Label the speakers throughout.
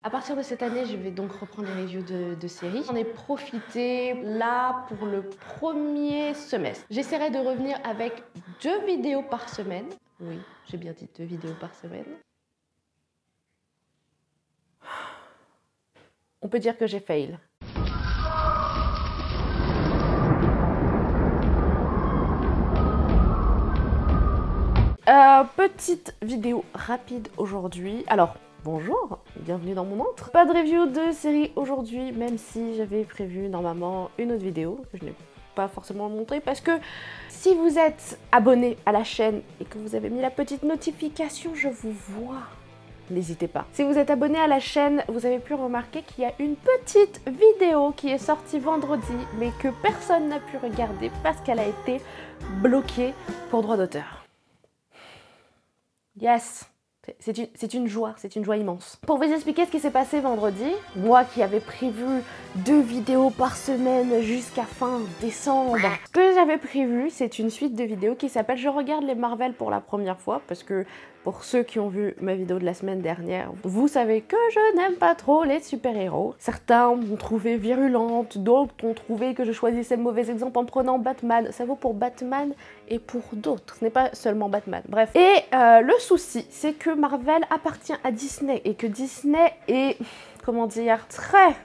Speaker 1: À partir de cette année, je vais donc reprendre les reviews de séries. J'en ai profité là pour le premier semestre. J'essaierai de revenir avec 2 vidéos par semaine. Oui, j'ai bien dit 2 vidéos par semaine. On peut dire que j'ai fail. Petite vidéo rapide aujourd'hui. Alors, bonjour, bienvenue dans mon antre. Pas de review de série aujourd'hui, même si j'avais prévu normalement une autre vidéo que je n'ai pas forcément montrée parce que si vous êtes abonné à la chaîne et que vous avez mis la petite notification, je vous vois. N'hésitez pas. Si vous êtes abonné à la chaîne, vous avez pu remarquer qu'il y a une petite vidéo qui est sortie vendredi, mais que personne n'a pu regarder parce qu'elle a été bloquée pour droit d'auteur. Yes, c'est une joie immense. Pour vous expliquer ce qui s'est passé vendredi, moi qui avais prévu 2 vidéos par semaine jusqu'à fin décembre, ce que j'avais prévu, c'est une suite de vidéos qui s'appelle « Je regarde les Marvel pour la première fois » parce que pour ceux qui ont vu ma vidéo de la semaine dernière, vous savez que je n'aime pas trop les super-héros. Certains m'ont trouvé virulente, d'autres ont trouvé que je choisissais le mauvais exemple en prenant Batman. Ça vaut pour Batman et pour d'autres, ce n'est pas seulement Batman. Bref. Et le souci, c'est que Marvel appartient à Disney et que Disney est, comment dire, très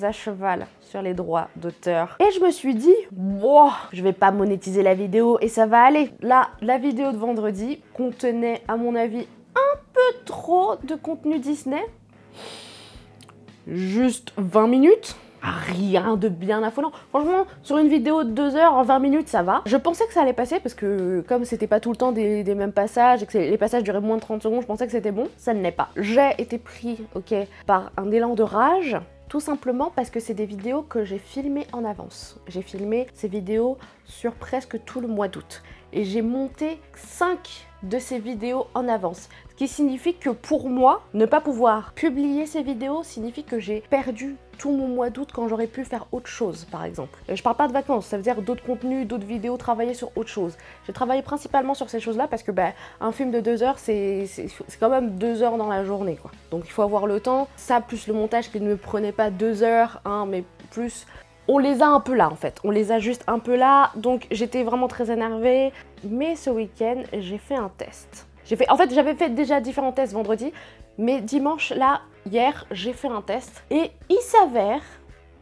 Speaker 1: à cheval sur les droits d'auteur. Et je me suis dit, wow, je vais pas monétiser la vidéo et ça va aller. Là, la vidéo de vendredi contenait, à mon avis, un peu trop de contenu Disney. Juste 20 minutes. Rien de bien affolant. Franchement, sur une vidéo de 2 heures, en 20 minutes, ça va. Je pensais que ça allait passer parce que comme c'était pas tout le temps des mêmes passages et que les passages duraient moins de 30 secondes, je pensais que c'était bon. Ça ne l'est pas. J'ai été pris, ok, par un élan de rage. Tout simplement parce que c'est des vidéos que j'ai filmées en avance. J'ai filmé ces vidéos sur presque tout le mois d'août. Et j'ai monté 5 de ces vidéos en avance. Ce qui signifie que pour moi, ne pas pouvoir publier ces vidéos signifie que j'ai perdu tout mon mois d'août quand j'aurais pu faire autre chose, par exemple. Je parle pas de vacances, ça veut dire d'autres contenus, d'autres vidéos, travailler sur autre chose. J'ai travaillé principalement sur ces choses-là parce que un film de 2 heures, c'est quand même 2 heures dans la journée, quoi. Donc il faut avoir le temps. Ça, plus le montage qui ne me prenait pas 2 heures, hein, mais plus... On les a un peu là en fait, on les a juste un peu là, donc j'étais vraiment très énervée. Mais ce week-end, j'ai fait un test. En fait, j'avais fait déjà différents tests vendredi, mais dimanche, là, hier, j'ai fait un test. Et il s'avère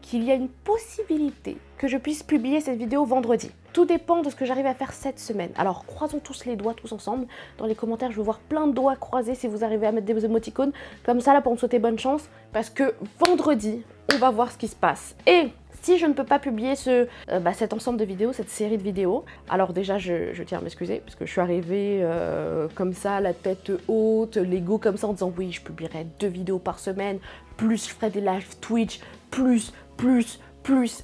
Speaker 1: qu'il y a une possibilité que je puisse publier cette vidéo vendredi. Tout dépend de ce que j'arrive à faire cette semaine. Alors, croisons tous les doigts, tous ensemble. Dans les commentaires, je veux voir plein de doigts croisés si vous arrivez à mettre des émoticônes. Comme ça, là, pour me souhaiter bonne chance. Parce que vendredi, on va voir ce qui se passe. Et si je ne peux pas publier cet ensemble de vidéos, cette série de vidéos, alors déjà je tiens à m'excuser parce que je suis arrivée comme ça, la tête haute, l'ego comme ça en disant oui, je publierai 2 vidéos par semaine, plus je ferai des lives Twitch, plus.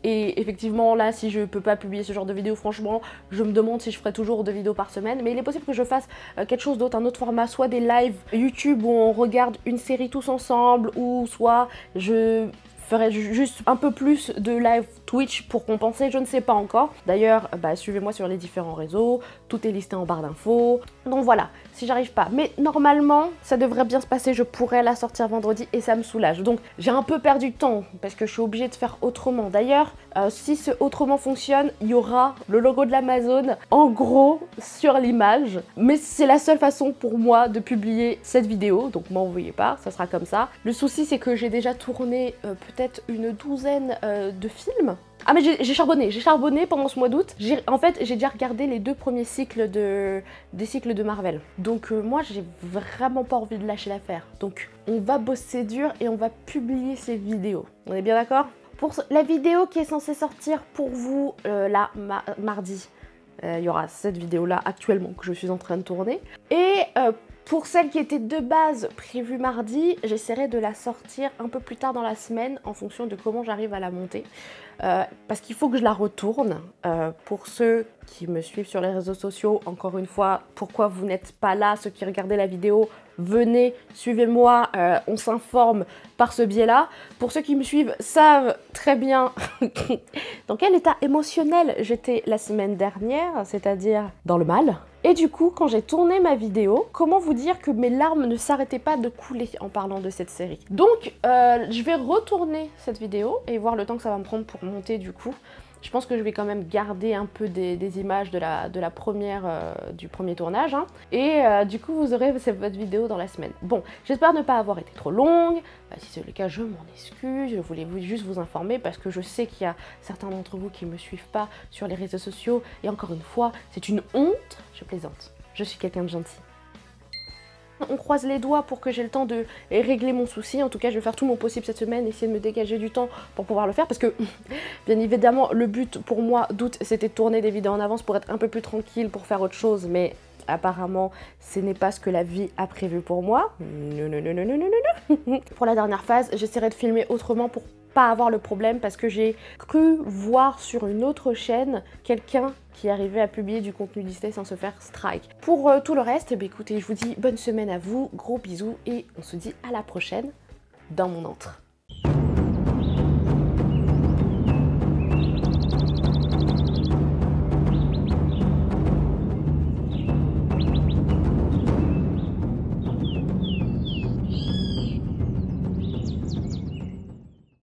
Speaker 1: Et effectivement là, si je peux pas publier ce genre de vidéos, franchement, je me demande si je ferai toujours 2 vidéos par semaine. Mais il est possible que je fasse quelque chose d'autre, un autre format, soit des lives YouTube où on regarde une série tous ensemble, ou soit je ferai juste un peu plus de live Twitch pour compenser, je ne sais pas encore. D'ailleurs, suivez-moi sur les différents réseaux, tout est listé en barre d'infos. Donc voilà, si j'arrive pas. Mais normalement, ça devrait bien se passer, je pourrais la sortir vendredi et ça me soulage. Donc j'ai un peu perdu de temps parce que je suis obligée de faire autrement. D'ailleurs, si ce autrement fonctionne, il y aura le logo de l'Amazon en gros sur l'image. Mais c'est la seule façon pour moi de publier cette vidéo, donc m'en veuillez pas, ça sera comme ça. Le souci, c'est que j'ai déjà tourné peut-être une douzaine de films. Ah mais j'ai charbonné pendant ce mois d'août. En fait, j'ai déjà regardé les 2 premiers cycles des cycles de Marvel. Donc moi, j'ai vraiment pas envie de lâcher l'affaire. Donc on va bosser dur et on va publier ces vidéos. On est bien d'accord? Pour la vidéo qui est censée sortir pour vous, là, mardi, il y aura cette vidéo-là actuellement que je suis en train de tourner. Et pour celle qui était de base prévue mardi, j'essaierai de la sortir un peu plus tard dans la semaine en fonction de comment j'arrive à la monter. Parce qu'il faut que je la retourne. Pour ceux qui me suivent sur les réseaux sociaux, encore une fois, pourquoi vous n'êtes pas là, ceux qui regardaient la vidéo, venez, suivez-moi, on s'informe par ce biais-là. Pour ceux qui me suivent savent très bien dans quel état émotionnel j'étais la semaine dernière, c'est-à-dire dans le mal. Et du coup, quand j'ai tourné ma vidéo, comment vous dire que mes larmes ne s'arrêtaient pas de couler en parlant de cette série. Donc, je vais retourner cette vidéo et voir le temps que ça va me prendre pour monter du coup. Je pense que je vais quand même garder un peu des images de la première, du premier tournage. Hein. Et du coup, vous aurez votre vidéo dans la semaine. Bon, j'espère ne pas avoir été trop longue. Si c'est le cas, je m'en excuse. Je voulais juste vous informer parce que je sais qu'il y a certains d'entre vous qui ne me suivent pas sur les réseaux sociaux. Et encore une fois, c'est une honte. Je plaisante. Je suis quelqu'un de gentil. On croise les doigts pour que j'ai le temps de régler mon souci. En tout cas, je vais faire tout mon possible cette semaine, essayer de me dégager du temps pour pouvoir le faire. Parce que, bien évidemment, le but pour moi d'août, c'était de tourner des vidéos en avance pour être un peu plus tranquille, pour faire autre chose. Mais apparemment, ce n'est pas ce que la vie a prévu pour moi. Non, non, non, non, non, non, non. Pour la dernière phase, j'essaierai de filmer autrement pour pas avoir le problème parce que j'ai cru voir sur une autre chaîne quelqu'un qui arrivait à publier du contenu Disney sans se faire strike. Pour tout le reste, écoutez, je vous dis bonne semaine à vous, gros bisous et on se dit à la prochaine dans mon antre.